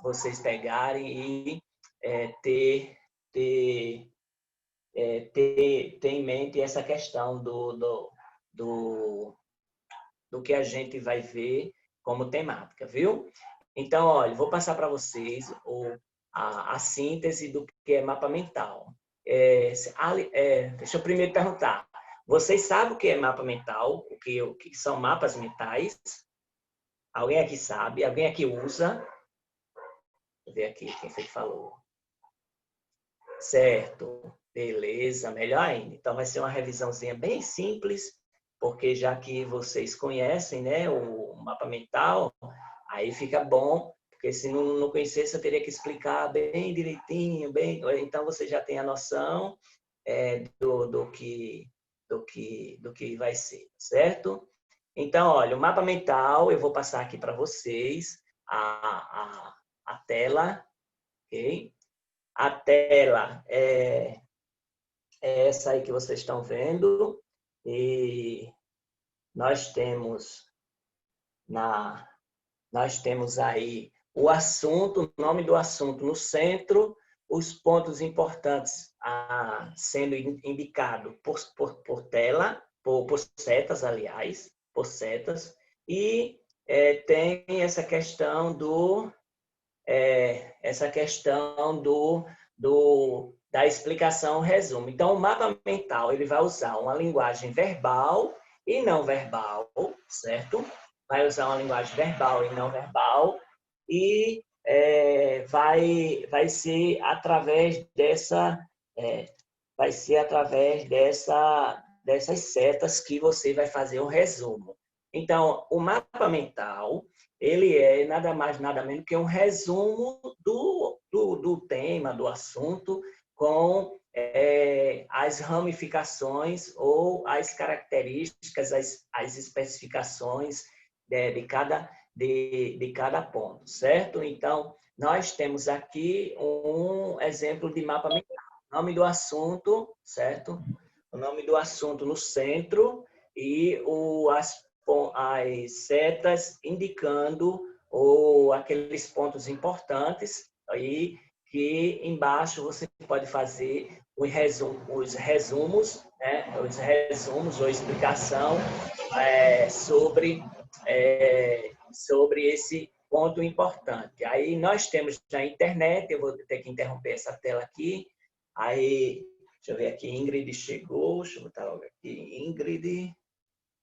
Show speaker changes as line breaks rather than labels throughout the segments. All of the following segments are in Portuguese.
vocês pegarem e ter em mente essa questão do que a gente vai ver como temática, viu? Então, olha, vou passar para vocês a síntese do que é mapa mental. Deixa eu primeiro perguntar. Vocês sabem o que é mapa mental? O que são mapas mentais? Alguém aqui sabe? Alguém aqui usa? Deixa eu ver aqui quem foi que falou. Certo. Beleza, melhor ainda. Então, vai ser uma revisãozinha bem simples, porque já que vocês conhecem, né, o mapa mental, aí fica bom, porque se não conhecesse, eu teria que explicar bem direitinho, então você já tem a noção do que vai ser, certo? Então, olha, o mapa mental, eu vou passar aqui para vocês a tela, ok? A tela é essa aí que vocês estão vendo, e nós temos aí o assunto, o nome do assunto no centro, os pontos importantes sendo indicado por tela, por setas, aliás, por setas, e tem essa questão da explicação, resumo. Então, o mapa mental ele vai usar uma linguagem verbal e não verbal, certo? Vai usar uma linguagem verbal e não verbal e vai ser através dessas setas que você vai fazer o resumo. Então, o mapa mental ele é nada mais, nada menos que um resumo do tema, do assunto, com as ramificações ou as características, as especificações de cada ponto, certo? Então, nós temos aqui um exemplo de mapa mental. O nome do assunto, certo? O nome do assunto no centro e as setas indicando aqueles pontos importantes aí que embaixo você pode fazer os resumos, né? Os resumos ou explicação sobre esse ponto importante. Aí nós temos na internet, eu vou ter que interromper essa tela aqui, aí, deixa eu ver aqui, Ingrid chegou, deixa eu botar logo aqui, Ingrid...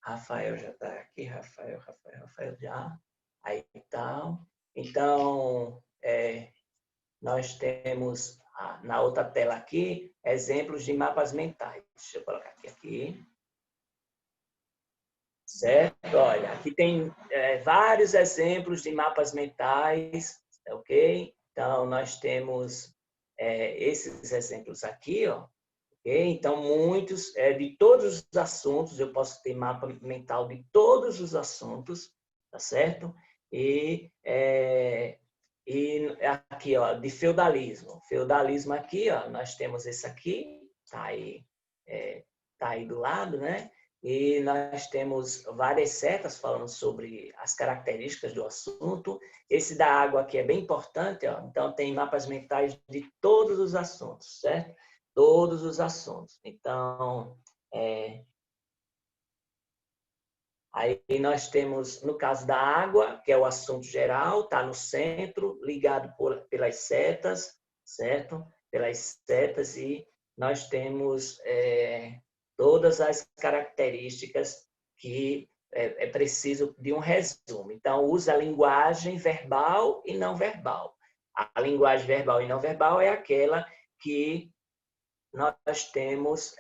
Rafael já está aqui, Rafael já. Aí tal. Então, nós temos na outra tela aqui exemplos de mapas mentais. Deixa eu colocar aqui. Certo? Olha, aqui tem vários exemplos de mapas mentais, ok? Então, nós temos esses exemplos aqui, ó. Então, muitos, de todos os assuntos, eu posso ter mapa mental de todos os assuntos, tá certo? E aqui, ó, de feudalismo. Feudalismo aqui, ó, nós temos esse aqui, tá aí do lado, né? E nós temos várias setas falando sobre as características do assunto. Esse da água aqui é bem importante, ó. Então, tem mapas mentais de todos os assuntos, certo? Todos os assuntos. Então, aí nós temos, no caso da água, que é o assunto geral, está no centro, ligado pelas setas, certo? Pelas setas, e nós temos todas as características que é preciso de um resumo. Então, usa a linguagem verbal e não verbal. A linguagem verbal e não verbal é aquela que nós temos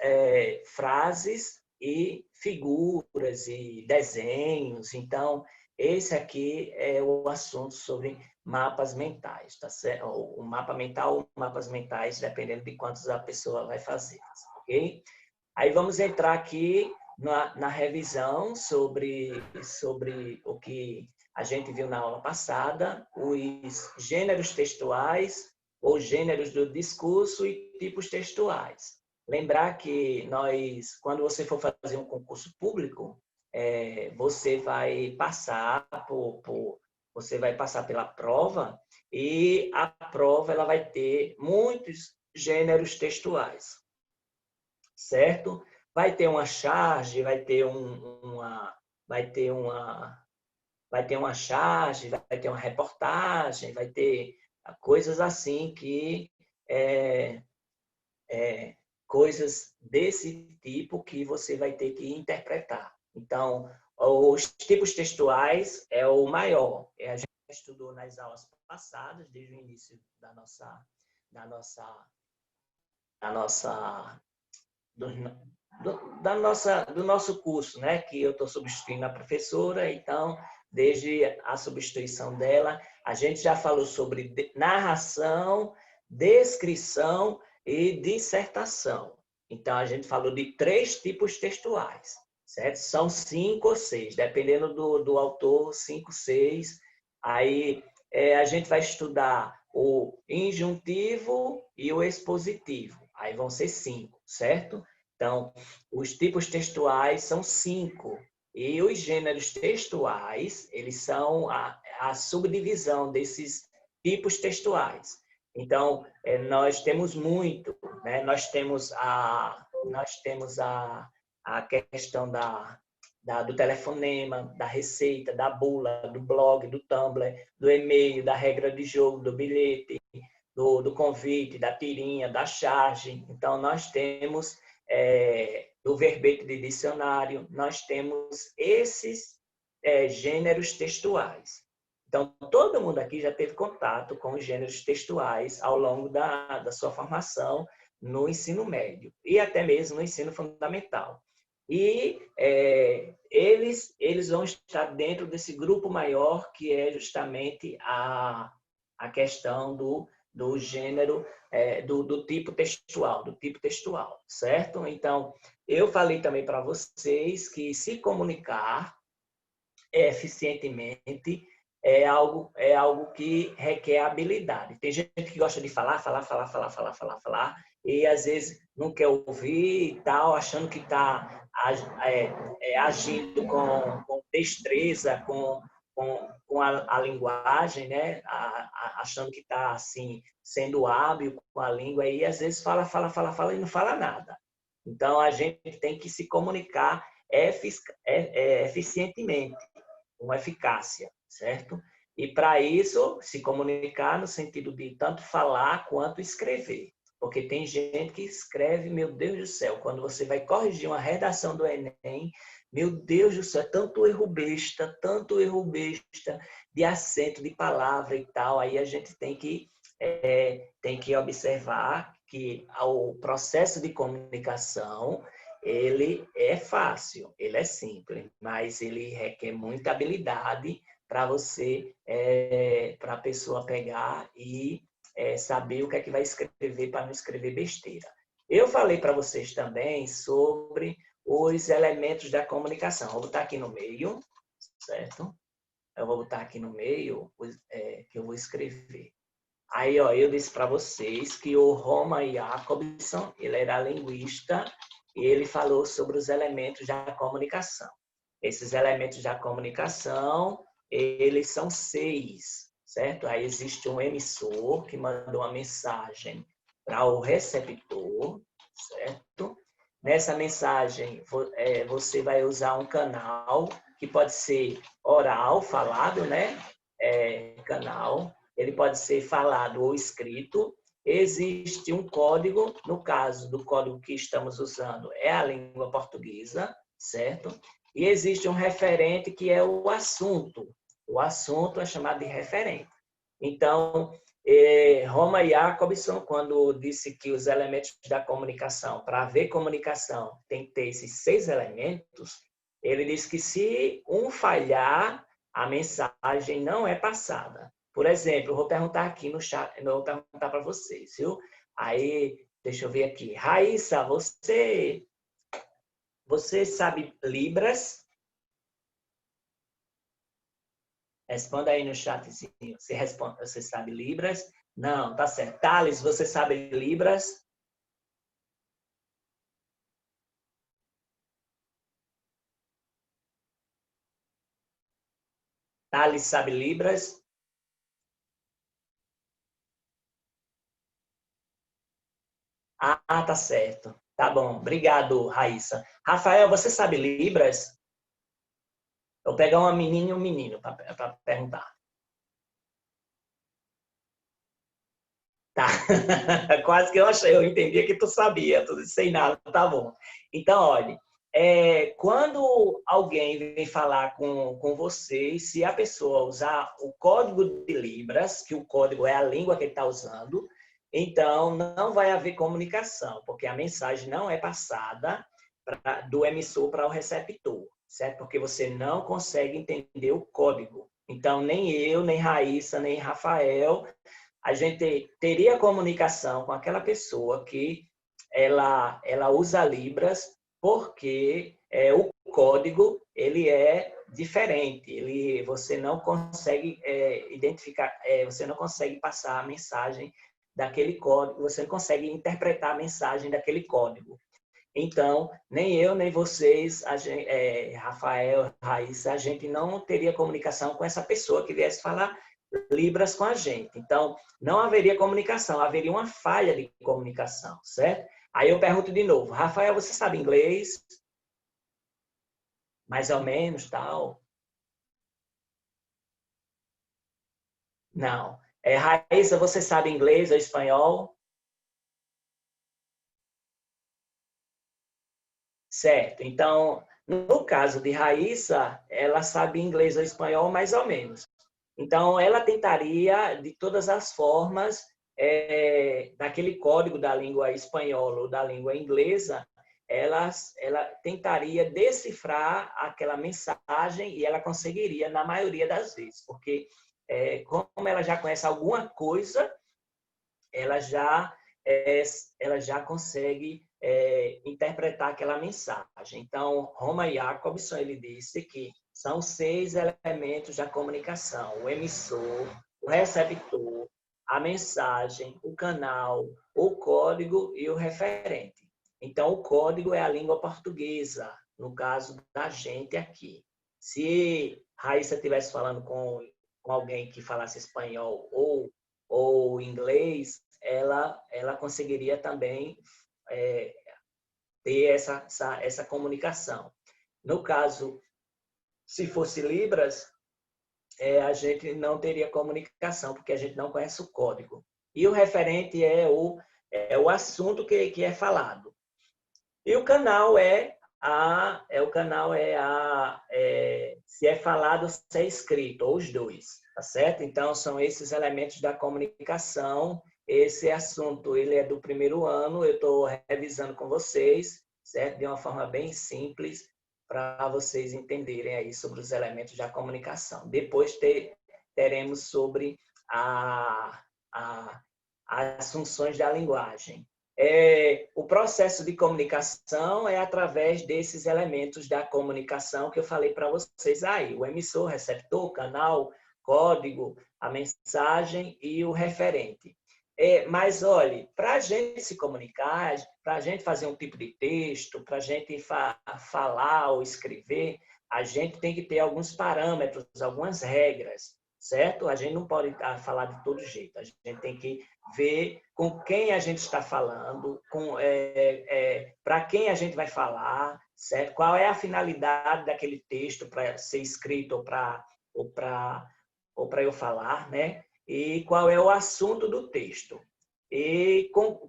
frases e figuras e desenhos. Então, esse aqui é o assunto sobre mapas mentais, tá certo? O mapa mental ou mapas mentais, dependendo de quantos a pessoa vai fazer, ok? Aí vamos entrar aqui na revisão sobre o que a gente viu na aula passada, os gêneros textuais, ou gêneros do discurso e tipos textuais. Lembrar que quando você for fazer um concurso público, você vai passar você vai passar pela prova e a prova ela vai ter muitos gêneros textuais, certo? Vai ter uma charge, vai ter uma charge, vai ter uma reportagem, vai ter coisas assim que é, coisas desse tipo que você vai ter que interpretar. Então, os tipos textuais é o maior. A gente estudou nas aulas passadas, desde o início da nossa, da nossa, do, do nosso curso, né? Que eu estou substituindo a professora, então, desde a substituição dela, a gente já falou sobre narração, descrição e dissertação. Então, a gente falou de 3 tipos textuais, certo? São 5 ou 6, dependendo do autor, 5, 6. Aí, a gente vai estudar o injuntivo e o expositivo. Aí vão ser 5, certo? Então, os tipos textuais são 5. E os gêneros textuais, eles são a subdivisão desses tipos textuais. Então, nós temos muito, né? Nós temos a questão do telefonema, da receita, da bula, do blog, do Tumblr, do e-mail, da regra de jogo, do bilhete, do convite, da tirinha, da charge. Então, nós temos do verbete de dicionário, nós temos esses gêneros textuais. Então, todo mundo aqui já teve contato com os gêneros textuais ao longo da sua formação no ensino médio e até mesmo no ensino fundamental. E eles vão estar dentro desse grupo maior, que é justamente a questão do gênero, do tipo textual, certo? Então, eu falei também para vocês que se comunicar eficientemente é algo que requer habilidade. Tem gente que gosta de falar, e às vezes não quer ouvir e tal, achando que está agindo com destreza, com a linguagem, né? Achando que está assim, sendo hábil com a língua, e às vezes fala e não fala nada. Então, a gente tem que se comunicar eficientemente, com eficácia, certo? E para isso, se comunicar no sentido de tanto falar quanto escrever. Porque tem gente que escreve, meu Deus do céu, quando você vai corrigir uma redação do Enem, meu Deus do céu, tanto erro besta de acento, de palavra e tal. Aí a gente tem que observar que o processo de comunicação ele é fácil, ele é simples, mas ele requer muita habilidade para para a pessoa pegar e saber o que é que vai escrever para não escrever besteira. Eu falei para vocês também sobre os elementos da comunicação. Vou botar aqui no meio, certo? Eu vou botar aqui no meio que eu vou escrever. Aí, ó, eu disse para vocês que o Roman Jakobson, ele era linguista e ele falou sobre os elementos da comunicação. Esses elementos da comunicação, eles são 6, certo? Aí existe um emissor que manda uma mensagem para o receptor, certo? Nessa mensagem, você vai usar um canal que pode ser oral, falado, né? Canal. Ele pode ser falado ou escrito. Existe um código, no caso do código que estamos usando, é a língua portuguesa, certo? E existe um referente que é o assunto. O assunto é chamado de referente. Então, Roman Jakobson, quando disse que os elementos da comunicação, para haver comunicação, tem que ter esses 6 elementos, ele disse que se um falhar, a mensagem não é passada. Por exemplo, eu vou perguntar aqui no chat, eu vou perguntar para vocês, viu? Aí, deixa eu ver aqui. Raíssa, você sabe Libras? Responda aí no chatzinho. Você sabe Libras? Não, tá certo. Thales, você sabe Libras? Thales sabe Libras? Ah, tá certo. Tá bom. Obrigado, Raíssa. Rafael, você sabe Libras? Eu vou pegar uma menina e um menino para perguntar. Tá. Quase que eu achei, eu entendia que tu sabia, tu disse sem nada, tá bom. Então, olha, quando alguém vem falar com você, se a pessoa usar o código de Libras, que o código é a língua que ele está usando, então não vai haver comunicação, porque a mensagem não é passada do emissor para o receptor, certo? Porque você não consegue entender o código. Então, nem eu, nem Raíssa, nem Rafael a gente teria comunicação com aquela pessoa que ela usa Libras porque o código ele é diferente, você não consegue identificar, você não consegue passar a mensagem daquele código, você não consegue interpretar a mensagem daquele código. Então, nem eu, nem vocês, Rafael, Raíssa, a gente não teria comunicação com essa pessoa que viesse falar Libras com a gente. Então, não haveria comunicação, haveria uma falha de comunicação, certo? Aí eu pergunto de novo, Rafael, você sabe inglês? Mais ou menos, tal? Não. Raíssa, você sabe inglês ou espanhol? Certo. Então, no caso de Raíssa, ela sabe inglês ou espanhol mais ou menos. Então, ela tentaria, de todas as formas, daquele código da língua espanhola ou da língua inglesa, ela tentaria decifrar aquela mensagem e ela conseguiria na maioria das vezes, porque como ela já conhece alguma coisa, ela já, é, ela já consegue interpretar aquela mensagem. Então, Roma Jacobson, ele disse que são 6 elementos da comunicação: o emissor, o receptor, a mensagem, o canal, o código e o referente. Então, o código é a língua portuguesa, no caso da gente aqui. Se Raíssa estivesse falando com alguém que falasse espanhol ou inglês, ela conseguiria também é, ter essa comunicação. No caso, se fosse Libras, a gente não teria comunicação, porque a gente não conhece o código. E o referente é o assunto que é falado. E o canal se é falado, se é escrito, ou os dois, tá certo? Então, são esses elementos da comunicação. Esse assunto, ele é do primeiro ano, eu estou revisando com vocês, certo? De uma forma bem simples, para vocês entenderem aí sobre os elementos da comunicação. Depois teremos sobre a, as funções da linguagem. O processo de comunicação é através desses elementos da comunicação que eu falei para vocês aí: o emissor, receptor, canal, código, a mensagem e o referente. Mas, olhe, para a gente se comunicar, para a gente fazer um tipo de texto, para a gente falar ou escrever, a gente tem que ter alguns parâmetros, algumas regras, certo? A gente não pode falar de todo jeito, a gente tem que ver com quem a gente está falando, para quem a gente vai falar, certo? Qual é a finalidade daquele texto para ser escrito ou para eu falar, né? E qual é o assunto do texto. E como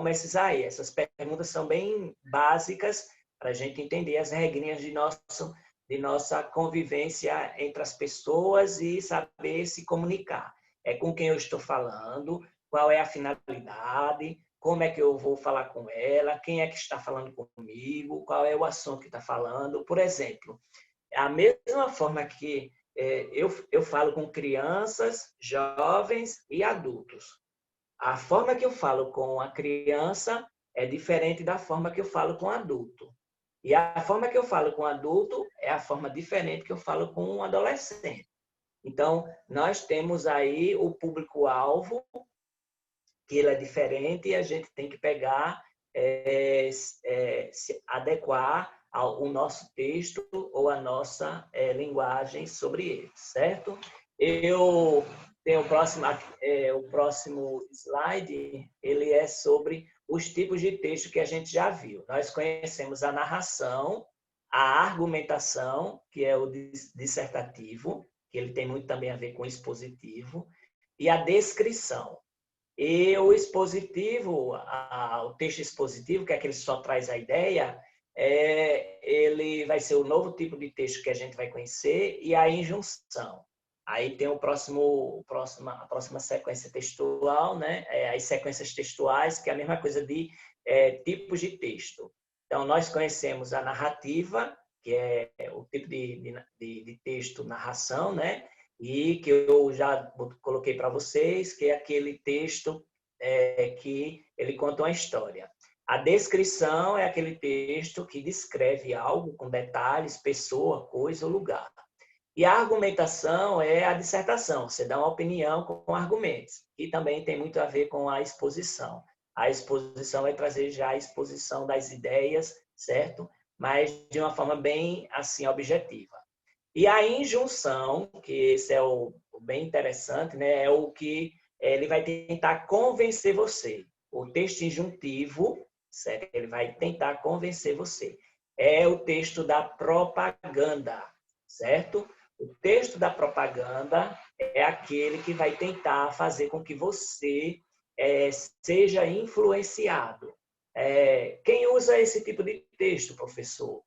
essas perguntas são bem básicas para a gente entender as regrinhas de nossa convivência entre as pessoas e saber se comunicar. Com quem eu estou falando, qual é a finalidade, como é que eu vou falar com ela, quem é que está falando comigo, qual é o assunto que está falando. Por exemplo, a mesma forma que eu falo com crianças, jovens e adultos. A forma que eu falo com a criança é diferente da forma que eu falo com o adulto. E a forma que eu falo com o adulto é a forma diferente que eu falo com um adolescente. Então, nós temos aí o público-alvo, que ele é diferente, e a gente tem que pegar, se adequar o nosso texto ou a nossa linguagem sobre ele, certo? Eu tenho o próximo slide, ele é sobre os tipos de texto que a gente já viu. Nós conhecemos a narração, a argumentação, que é o dissertativo, que ele tem muito também a ver com o expositivo, e a descrição. E o expositivo, o texto expositivo, que é aquele que só traz a ideia, ele vai ser o novo tipo de texto que a gente vai conhecer, e a injunção. Aí tem a próxima sequência textual, né? As sequências textuais, que é a mesma coisa de tipos de texto. Então, nós conhecemos a narrativa, que é o tipo de texto narração, né? E que eu já coloquei para vocês, que é aquele texto que ele conta uma história. A descrição é aquele texto que descreve algo com detalhes, pessoa, coisa ou lugar. E a argumentação é a dissertação, você dá uma opinião com argumentos, e também tem muito a ver com a exposição. A exposição vai trazer já a exposição das ideias, certo? Mas de uma forma bem assim objetiva. E a injunção, que esse é o bem interessante, né? É o que ele vai tentar convencer você. O texto injuntivo, certo? Ele vai tentar convencer você. É o texto da propaganda, certo? O texto da propaganda é aquele que vai tentar fazer com que você seja influenciado. Quem usa esse tipo de texto, professor?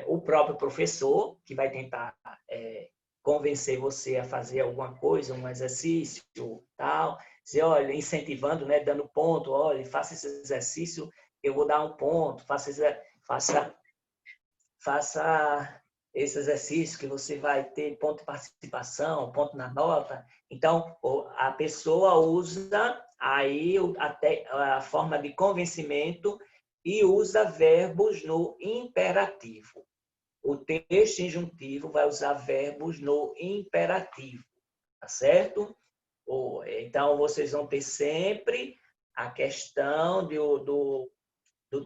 O próprio professor, que vai tentar convencer você a fazer alguma coisa, um exercício, tal. Você, olha, incentivando, né, dando ponto, olha, faça esse exercício, eu vou dar um ponto, faça esse exercício que você vai ter ponto de participação, ponto na nota. Então, a pessoa usa aí a forma de convencimento e usa verbos no imperativo. O texto injuntivo vai usar verbos no imperativo, tá certo? Então, vocês vão ter sempre a questão do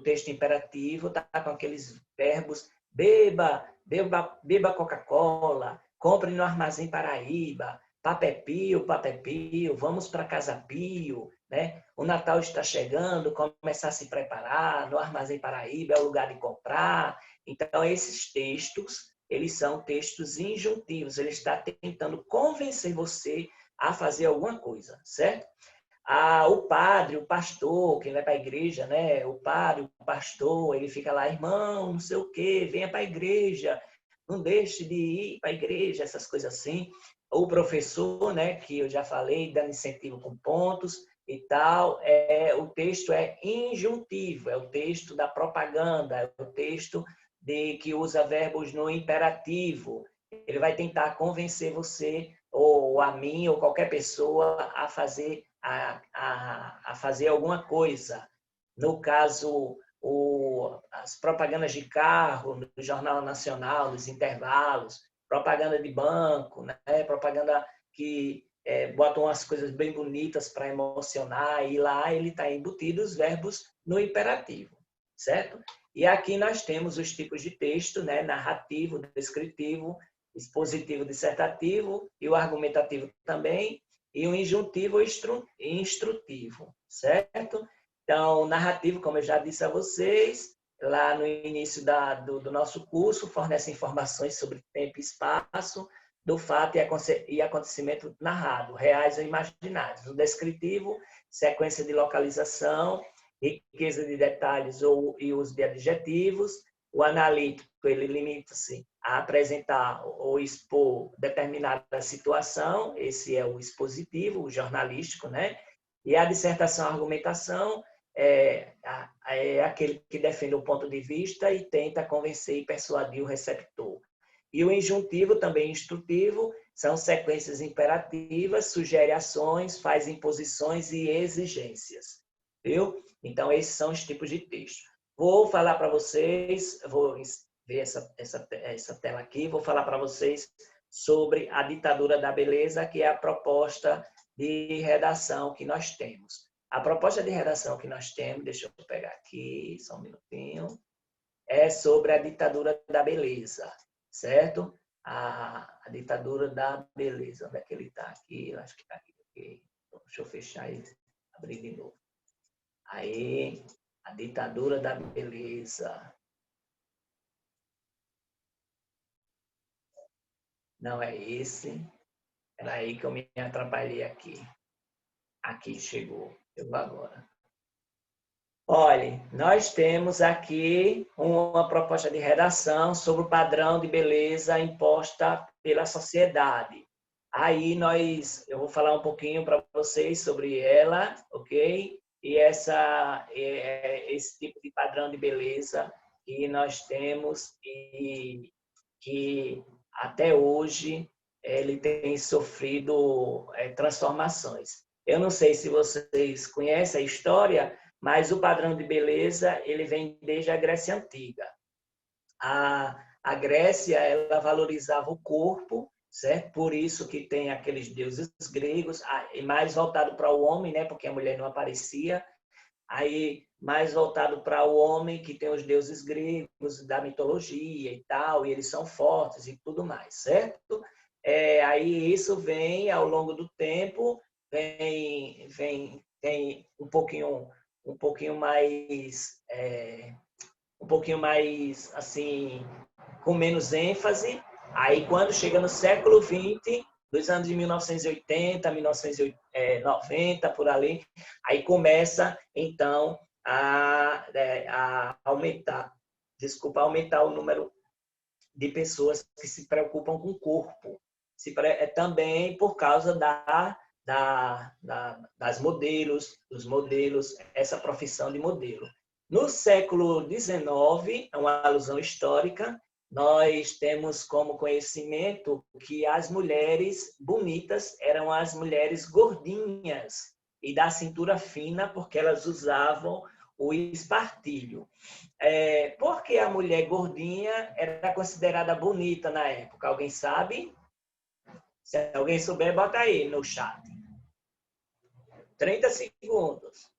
texto imperativo, tá com aqueles verbos beba Coca-Cola, compre no Armazém Paraíba, Papé Pio, vamos para Casa Pio, né? O Natal está chegando, começar a se preparar, no Armazém Paraíba é o lugar de comprar. Então, esses textos, eles são textos injuntivos, ele está tentando convencer você a fazer alguma coisa, certo? O padre, o pastor, quem vai para a igreja, né? O padre, o pastor, ele fica lá, irmão, não sei o quê, venha para a igreja, não deixe de ir para a igreja, essas coisas assim. O professor, né, que eu já falei, dando incentivo com pontos e tal, o texto é injuntivo, é o texto da propaganda, é o texto que usa verbos no imperativo. Ele vai tentar convencer você, ou a mim, ou qualquer pessoa, a fazer alguma coisa. No caso, as propagandas de carro, no Jornal Nacional, nos intervalos, propaganda de banco, né? Propaganda que botam umas coisas bem bonitas para emocionar, e lá ele está embutido os verbos no imperativo, certo? E aqui nós temos os tipos de texto, né? Narrativo, descritivo, expositivo, dissertativo, e o argumentativo também, e o injuntivo instrutivo, certo? Então, narrativo, como eu já disse a vocês, lá no início do nosso curso, fornece informações sobre tempo e espaço, do fato e acontecimento narrado, reais ou imaginários. O descritivo, sequência de localização, riqueza de detalhes e uso de adjetivos. O analítico, ele limita-se a apresentar ou expor determinada situação, esse é o expositivo, o jornalístico, né? E a dissertação, a argumentação, é aquele que defende o ponto de vista e tenta convencer e persuadir o receptor. E o injuntivo, também instrutivo, são sequências imperativas, sugere ações, faz imposições e exigências. Viu? Então, esses são os tipos de texto. Vou falar para vocês, vou ver essa tela aqui, vou falar para vocês sobre a ditadura da beleza, que é a proposta de redação que nós temos. A proposta de redação que nós temos, deixa eu pegar aqui, só um minutinho. é sobre a ditadura da beleza, certo? A ditadura da beleza. Onde é que ele está aqui? Eu acho que está aqui. Deixa eu fechar e abrir de novo. Aí, a ditadura da beleza. Não é esse. Era aí que eu me atrapalhei aqui. Aqui chegou. Eu vou agora. Olha, nós temos aqui uma proposta de redação sobre o padrão de beleza imposta pela sociedade. Aí eu vou falar um pouquinho para vocês sobre ela, ok? E esse tipo de padrão de beleza que nós temos e que até hoje ele tem sofrido transformações. Eu não sei se vocês conhecem a história, mas o padrão de beleza ele vem desde a Grécia Antiga. A Grécia ela valorizava o corpo, certo? Por isso que tem aqueles deuses gregos, mais voltado para o homem, né? Porque a mulher não aparecia. Aí mais voltado para o homem, que tem os deuses gregos da mitologia e tal, e eles são fortes e tudo mais, certo? Aí isso vem ao longo do tempo, tem um pouquinho mais assim, com menos ênfase. Aí quando chega no século XX, dos anos de 1980, 1990, por ali, aí começa, então, a aumentar o número de pessoas que se preocupam com o corpo. Também por causa das modelos, dos modelos, essa profissão de modelo. No século XIX, é uma alusão histórica, nós temos como conhecimento que as mulheres bonitas eram as mulheres gordinhas e da cintura fina, porque elas usavam o espartilho. Por que a mulher gordinha era considerada bonita na época? Alguém sabe? Se alguém souber, bota aí no chat. 30 segundos.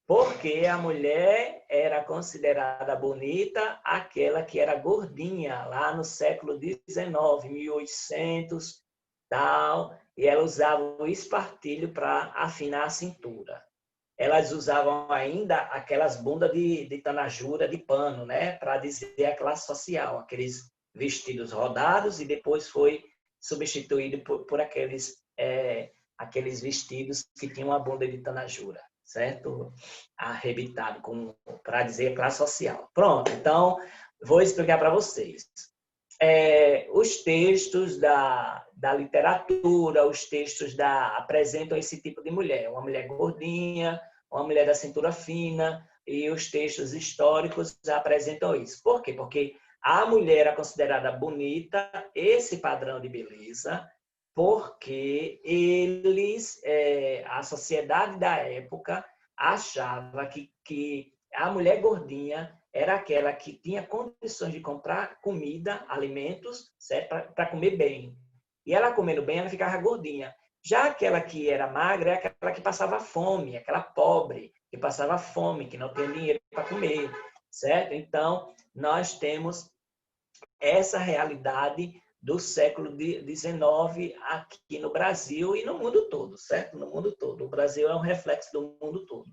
Porque a mulher era considerada bonita aquela que era gordinha, lá no século XIX, 1800, tal, e ela usava o espartilho para afinar a cintura. Elas usavam ainda aquelas bundas de tanajura, de pano, né, para dizer a classe social, aqueles vestidos rodados e depois foi substituído por aqueles vestidos que tinham a bunda de tanajura, certo? Arrebitado, para dizer a classe social. Pronto, então vou explicar para vocês. Os textos da literatura, os textos apresentam esse tipo de mulher, uma mulher gordinha, uma mulher da cintura fina, e os textos históricos apresentam isso. Por quê? Porque a mulher era considerada bonita, esse padrão de beleza, porque a sociedade da época achava que a mulher gordinha era aquela que tinha condições de comprar comida, alimentos, para comer bem. E ela comendo bem, ela ficava gordinha. Já aquela que era magra é aquela que passava fome, aquela pobre, que passava fome, que não tinha dinheiro para comer, certo? Então, nós temos essa realidade do século XIX aqui no Brasil e no mundo todo, certo? No mundo todo. O Brasil é um reflexo do mundo todo.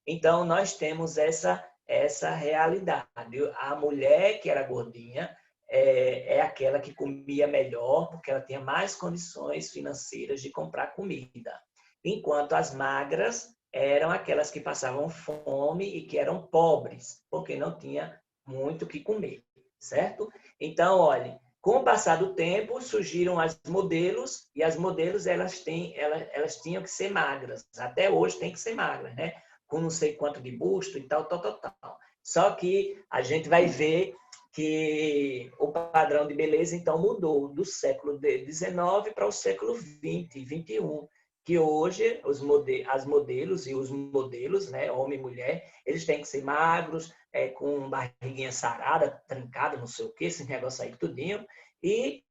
Então, nós temos essa realidade. A mulher que era gordinha é aquela que comia melhor, porque ela tinha mais condições financeiras de comprar comida. Enquanto as magras eram aquelas que passavam fome e que eram pobres, porque não tinha muito o que comer, certo? Então, olha, com o passar do tempo, surgiram as modelos, e as modelos elas tinham que ser magras. Até hoje tem que ser magras, né? Com não sei quanto de busto e tal. Só que a gente vai ver que o padrão de beleza, então, mudou do século XIX para o século XX, XXI, que hoje as modelos e os modelos, né, homem e mulher, eles têm que ser magros, com barriguinha sarada, trancada, não sei o que, esse negócio aí tudinho, e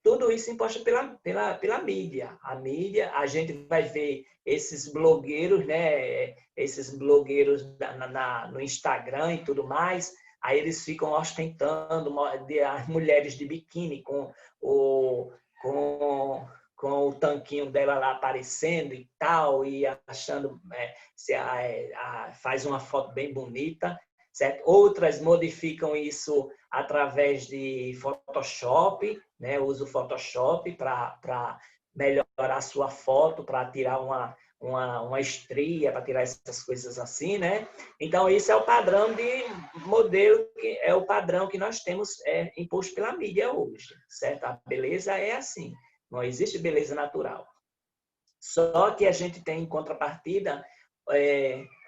tudo isso imposto pela mídia. A mídia, a gente vai ver esses blogueiros, né? Esses blogueiros no Instagram e tudo mais, aí eles ficam ostentando as mulheres de biquíni o, com, com o tanquinho dela lá aparecendo e tal, e achando, faz uma foto bem bonita, certo? Outras modificam isso através de Photoshop, né? Usa o Photoshop para melhorar a sua foto, para tirar uma estria, para tirar essas coisas assim, né? Então, isso é o padrão de modelo, que é o padrão que nós temos imposto pela mídia hoje, certo? A beleza é assim, não existe beleza natural. Só que a gente tem em contrapartida,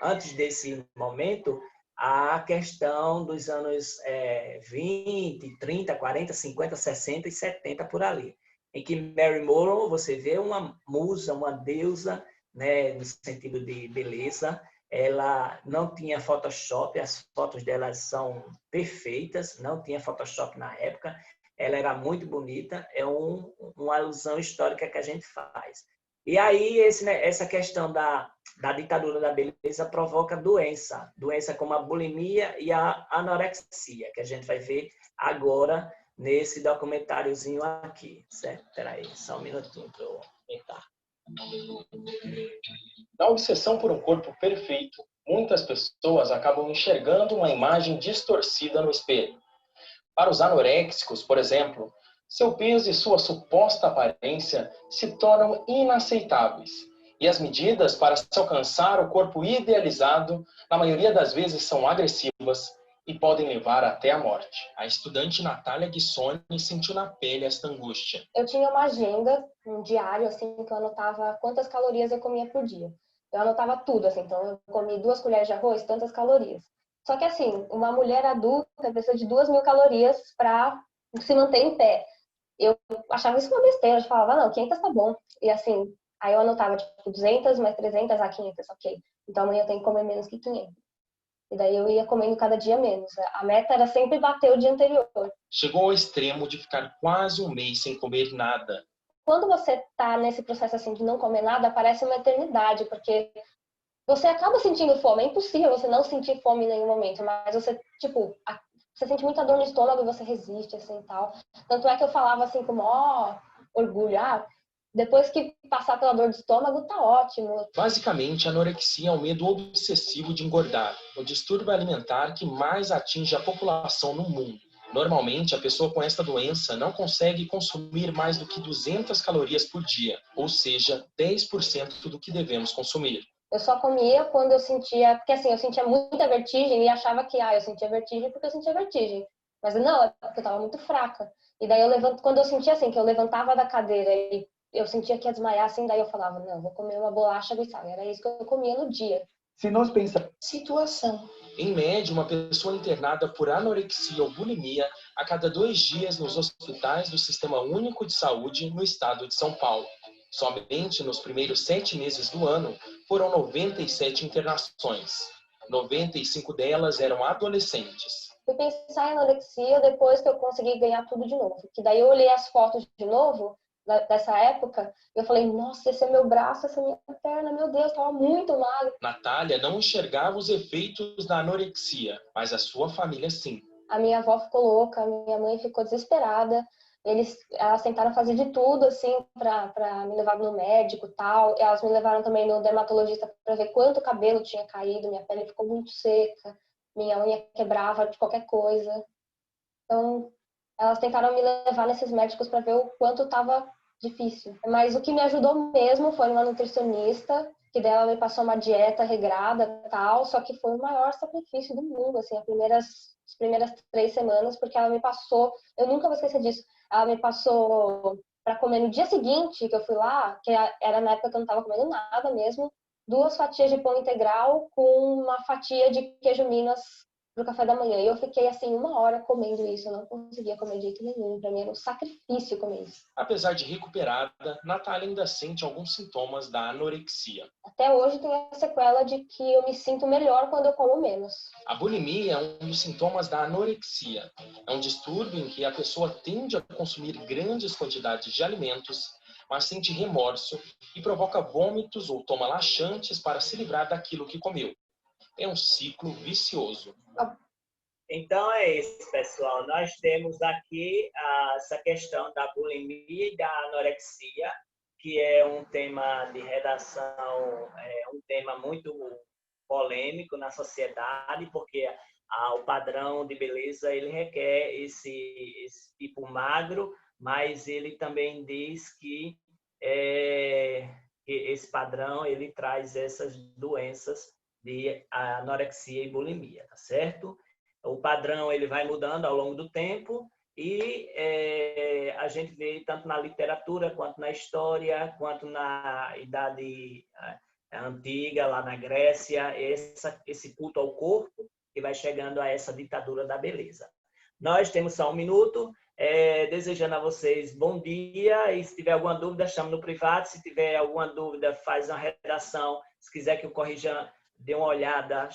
antes desse momento, a questão dos anos 20, 30, 40, 50, 60 e 70 por ali, em que Mary Monroe, você vê uma musa, uma deusa, né, no sentido de beleza. Ela não tinha Photoshop, as fotos dela são perfeitas, não tinha Photoshop na época, ela era muito bonita, é uma alusão histórica que a gente faz. E aí, essa questão da ditadura da beleza provoca doença como a bulimia e a anorexia, que a gente vai ver agora nesse documentáriozinho aqui, certo? Espera aí, só um minutinho para eu aumentar.
Na obsessão por um corpo perfeito, muitas pessoas acabam enxergando uma imagem distorcida no espelho. Para os anoréxicos, por exemplo, seu peso e sua suposta aparência se tornam inaceitáveis. E as medidas para se alcançar o corpo idealizado, na maioria das vezes, são agressivas e podem levar até a morte. A estudante Natália Guissoni sentiu na pele esta angústia.
Eu tinha uma agenda, um diário, assim, que eu anotava quantas calorias eu comia por dia. Eu anotava tudo, assim, então eu comi 2 colheres de arroz, tantas calorias. Só que, assim, uma mulher adulta precisa de 2.000 calorias para se manter em pé. Eu achava isso uma besteira, eu falava, não, 500 tá bom. E assim, aí eu anotava, tipo, 200 mais 300, 500, ok. Então amanhã eu tenho que comer menos que 500. E daí eu ia comendo cada dia menos. A meta era sempre bater o dia anterior.
Chegou ao extremo de ficar quase um mês sem comer nada.
Quando você tá nesse processo assim de não comer nada, parece uma eternidade, porque você acaba sentindo fome. É impossível você não sentir fome em nenhum momento, mas você, tipo, você sente muita dor no estômago e você resiste, assim, e tal. Tanto é que eu falava, assim, com o maior orgulho, depois que passar pela dor de estômago, tá ótimo.
Basicamente, a anorexia é um medo obsessivo de engordar, o distúrbio alimentar que mais atinge a população no mundo. Normalmente, a pessoa com esta doença não consegue consumir mais do que 200 calorias por dia, ou seja, 10% do que devemos consumir.
Eu só comia quando eu sentia, porque assim, eu sentia muita vertigem e achava que, eu sentia vertigem porque eu sentia vertigem. Mas não, é porque eu tava muito fraca. E daí quando eu sentia assim, que eu levantava da cadeira e eu sentia que ia desmaiar, assim, daí eu falava, não, vou comer uma bolacha e sal. Era isso que eu comia no dia.
Se nós pensarmos...
Situação.
Em média, uma pessoa internada por anorexia ou bulimia a cada 2 dias nos hospitais do Sistema Único de Saúde no estado de São Paulo. Somente nos primeiros 7 meses do ano foram 97 internações. 95 delas eram adolescentes.
Fui pensar em anorexia depois que eu consegui ganhar tudo de novo. Que daí eu olhei as fotos de novo, dessa época, e eu falei, nossa, esse é meu braço, essa é minha perna, meu Deus, tava muito magro.
Natália não enxergava os efeitos da anorexia, mas a sua família sim.
A minha avó ficou louca, a minha mãe ficou desesperada. Elas tentaram fazer de tudo, assim, para me levar no médico e tal. Elas me levaram também no dermatologista para ver quanto cabelo tinha caído, minha pele ficou muito seca, minha unha quebrava de qualquer coisa. Então, elas tentaram me levar nesses médicos para ver o quanto estava difícil. Mas o que me ajudou mesmo foi uma nutricionista, que dela me passou uma dieta regrada e tal, só que foi o maior sacrifício do mundo, assim, as primeiras 3 semanas, porque ela me passou, eu nunca vou esquecer disso, ela me passou para comer no dia seguinte que eu fui lá, que era na época que eu não estava comendo nada mesmo, 2 fatias de pão integral com uma fatia de queijo Minas pro café da manhã. E eu fiquei, assim, 1 hora comendo isso. Eu não conseguia comer de jeito nenhum. Pra mim era um sacrifício comer isso.
Apesar de recuperada, Natália ainda sente alguns sintomas da anorexia.
Até hoje tem a sequela de que eu me sinto melhor quando eu como menos.
A bulimia é um dos sintomas da anorexia. É um distúrbio em que a pessoa tende a consumir grandes quantidades de alimentos, mas sente remorso e provoca vômitos ou toma laxantes para se livrar daquilo que comeu. É um ciclo vicioso.
Então é isso, pessoal. Nós temos aqui essa questão da bulimia e da anorexia, que é um tema de redação, um tema muito polêmico na sociedade, porque o padrão de beleza ele requer esse tipo magro, mas ele também diz que esse padrão ele traz essas doenças de anorexia e bulimia, tá certo? O padrão ele vai mudando ao longo do tempo e a gente vê tanto na literatura, quanto na história, quanto na idade antiga, lá na Grécia, esse culto ao corpo que vai chegando a essa ditadura da beleza. Nós temos só 1 minuto, desejando a vocês bom dia e se tiver alguma dúvida, chama no privado, se tiver alguma dúvida, faz uma redação, se quiser que eu corrija, dê uma olhada,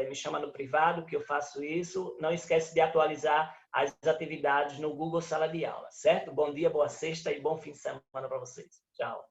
me chama no privado que eu faço isso. Não esquece de atualizar as atividades no Google Sala de Aula, certo? Bom dia, boa sexta e bom fim de semana para vocês. Tchau.